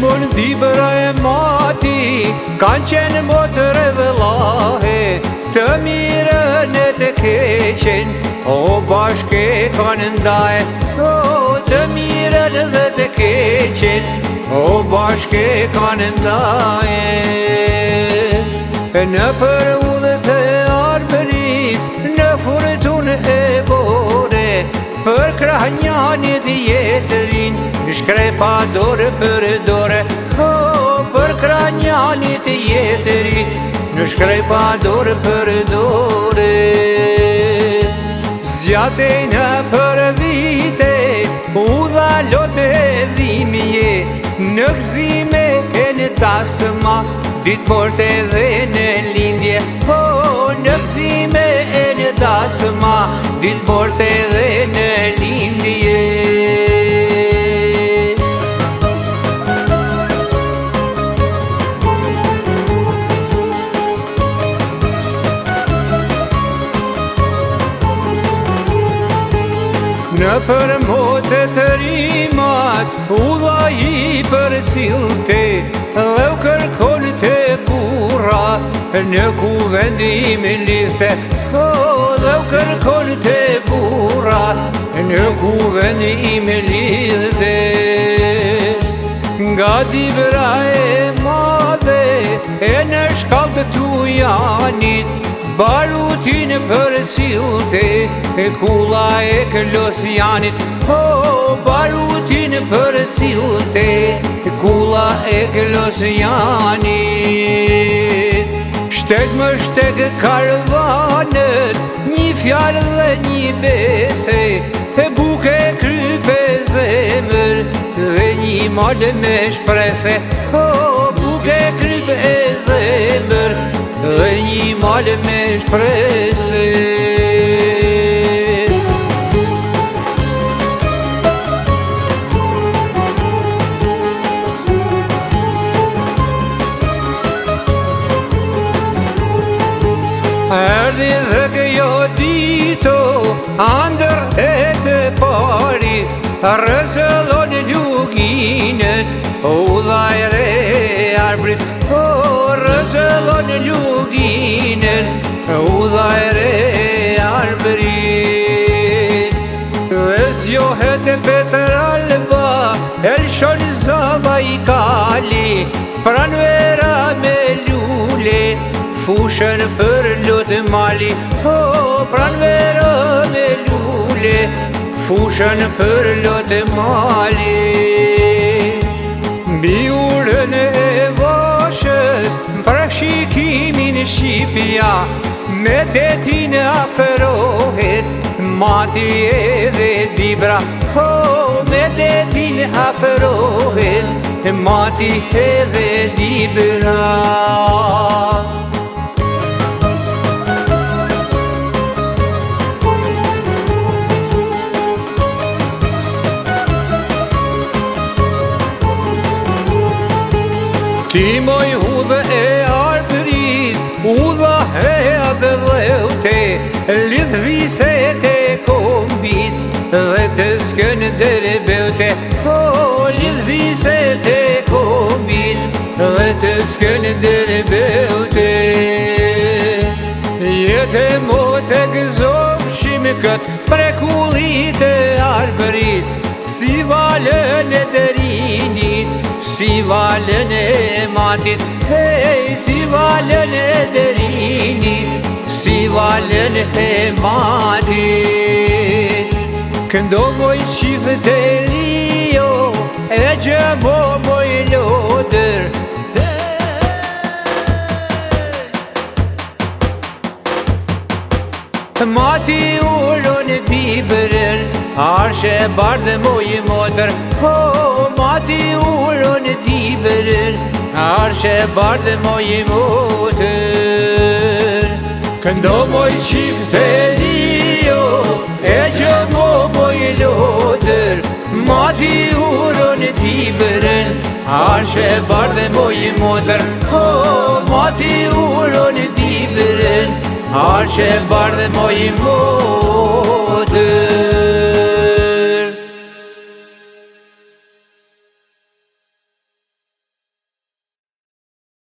Gjithmonë dibra e mati kanë qenë motër e vëllahe, të mirën e të keqen o bashke kanë ndaje. O të mirën dhe të keqen o bashke kanë ndaje. Në për udhë të arbërit, në furtun e bore, për krah njanit jetërin, shkrepa dore për dore. Për krah njanit jetërin, shkrepa dore për dore. Zjatejnë për vite, udha lote dhimje, në gzime e në tasma, ditë porte dhe në lindje. Në gzime e në tasma, ditë porte dhe në lindje. Në për motë të rimat, udha i për cilte, dhe u kërkon të burra, në kuvendim lidhte. Dhe u kërkon të burra, në kuvendim lidhte. Nga dibra e madhe, e në shkallë të janit, barutin për cilte, kulla e klosjanit. Barutin për cilte, kulla e klosjanit. Shtek më shtek karvanët, një fjallë dhe një bese, buke krype zemër dhe një malë me shprese. Buke krype zemër dhe një malë me shprese. Erdi dhe kjo dito, andër e të parit, rëzëllon luginët, udha e re arbrit. Rëzëllon luginën, udha e re arbrit. Dhe zjohet e Petralba, elshon zava i kali, pranvera me lule, fushën për lutë mali. Pranvera me lule, fushën për lutë mali. Biurën e vashës, për shikimin Shqipja, me detin aferohet, mati edhe dibra. Me detin aferohet, mati edhe dibra. Ti moj udha e arbërit, udha e adhe dheute, lidh viset e kombit, dhe të skënder beute. Lidh viset e kombit, dhe të skënder beute. Jetë mo të gëzofshim këtë prekullit e arbërit, si valën e derinit, si valën e matit. Si valën e derinit, si valën e matit. Këndo moj qifët e lijo, e gjëmo moj lodër. Mati ullon e dibrën, arshe bardhe moj motër. Mati ullon e dibrën, arshe bardhe moj motër. Këndo moj qift e lijo, e gjëmo moj lodër. Mati ullon e dibrën, arshe bardhe moj motër. Mati ullon e dibrën, arshe bardhe moj motër.